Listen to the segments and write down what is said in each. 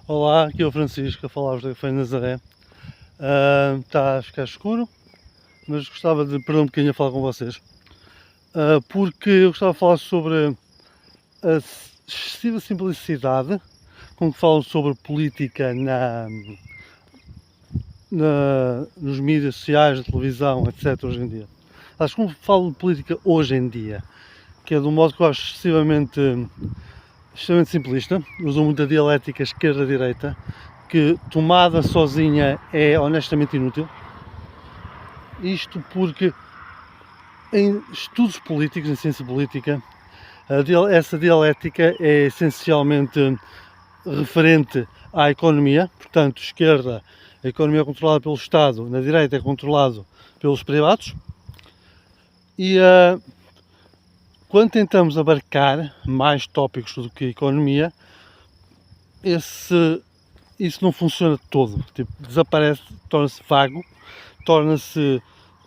Olá, aqui é o Francisco a falar-vos da Café Nazaré. Está a ficar escuro, mas gostava de perder um bocadinho a falar com vocês, porque eu gostava de falar sobre a excessiva simplicidade com que falam sobre política nos mídias sociais, na televisão, etc. hoje em dia. Acho que como falam de política hoje em dia, que é de um modo que eu acho extremamente simplista, usam muita dialética esquerda-direita, que tomada sozinha é honestamente inútil. Isto porque em estudos políticos, em ciência política, essa dialética é essencialmente referente à economia, portanto, esquerda, a economia é controlada pelo Estado, na direita é controlado pelos privados, e quando tentamos abarcar mais tópicos do que economia, isso não funciona todo, tipo, desaparece, torna-se vago, torna-se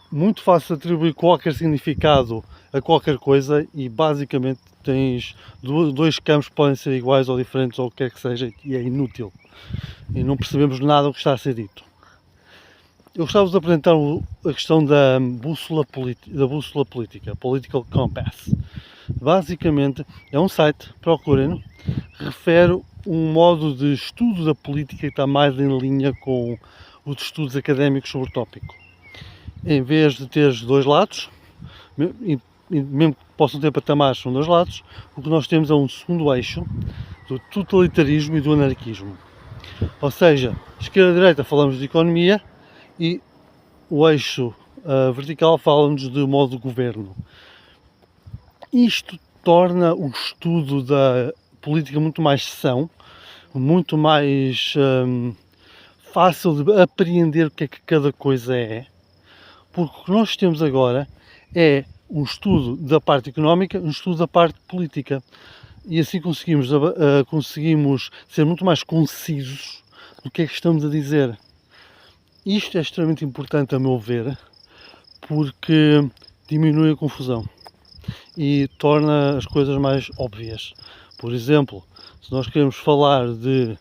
muito fácil atribuir qualquer significado a qualquer coisa e basicamente tens dois campos que podem ser iguais ou diferentes ou o que quer que seja e é inútil e não percebemos nada do que está a ser dito. Eu gostava de apresentar a questão da bússola política, Political Compass. Basicamente é um site, procurem-no, refere um modo de estudo da política que está mais em linha com os estudos académicos sobre o tópico. Em vez de teres dois lados, mesmo que possam ter patamares, são dois lados, o que nós temos é um segundo eixo do totalitarismo e do anarquismo. Ou seja, esquerda e direita falamos de economia e o eixo vertical fala-nos de modo de governo. Isto torna o estudo da política muito mais são, muito mais fácil de apreender o que é que cada coisa é, porque o que nós temos agora é um estudo da parte económica, um estudo da parte política, e assim conseguimos ser muito mais concisos do que é que estamos a dizer. Isto é extremamente importante, a meu ver, porque diminui a confusão e torna as coisas mais óbvias. Por exemplo, se nós queremos falar de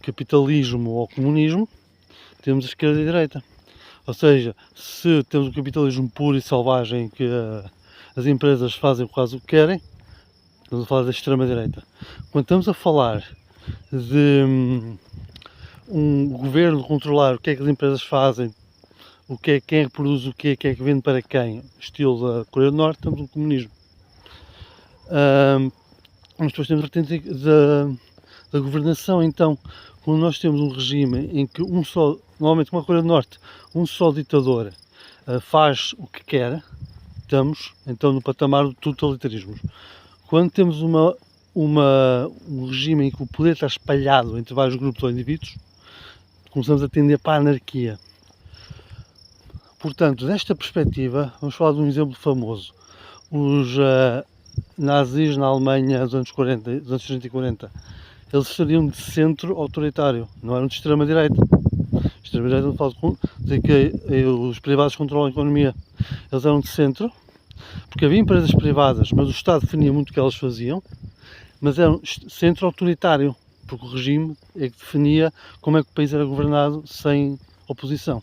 capitalismo ou comunismo, temos a esquerda e a direita. Ou seja, se temos um capitalismo puro e selvagem que as empresas fazem por causa do que querem, estamos a falar da extrema-direita. Quando estamos a falar de um governo controlar o que é que as empresas fazem, quem é que produz o quê, quem é que vende para quem, estilo da Coreia do Norte, temos um comunismo. Mas depois temos a vertente da governação. Então, quando nós temos um regime em que normalmente como a Coreia do Norte, um só ditador faz o que quer, estamos então no patamar do totalitarismo. Quando temos um regime em que o poder está espalhado entre vários grupos ou indivíduos, começamos a tender para a anarquia. Portanto, desta perspectiva, vamos falar de um exemplo famoso. Os nazis na Alemanha dos anos 40, dos anos 30 e 40, eles seriam de centro autoritário, não eram de extrema-direita. Extrema-direita não falo de dizer que os privados controlam a economia. Eles eram de centro, porque havia empresas privadas, mas o Estado definia muito o que elas faziam, mas eram centro autoritário, porque o regime é que definia como é que o país era governado sem oposição.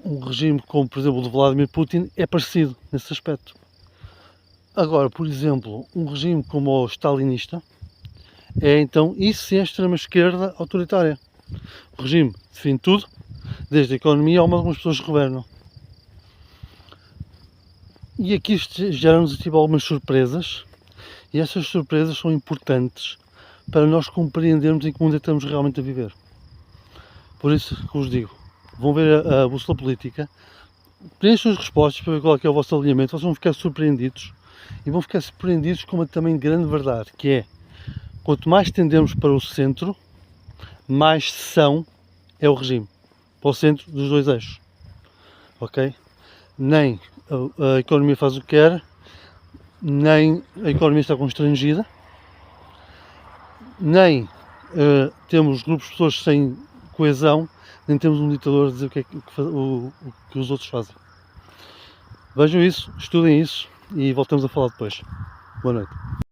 Um regime como, por exemplo, o de Vladimir Putin é parecido nesse aspecto. Agora, por exemplo, um regime como o stalinista é então, isso sim é extrema-esquerda autoritária. O regime define tudo, desde a economia ao modo como as pessoas governam. E aqui isto gera-nos tipo, algumas surpresas, e essas surpresas são importantes para nós compreendermos em que mundo estamos realmente a viver. Por isso que vos digo, vão ver a bússola política, preencham as respostas para ver qual é o vosso alinhamento, vocês vão ficar surpreendidos, e vão ficar surpreendidos com uma também grande verdade, que é, quanto mais tendemos para o centro, mais são é o regime, para o centro dos dois eixos, ok? Nem a economia faz o que quer, nem a economia está constrangida, nem temos grupos de pessoas sem coesão, nem temos um ditador a dizer o que os outros fazem. Vejam isso, estudem isso e voltamos a falar depois. Boa noite.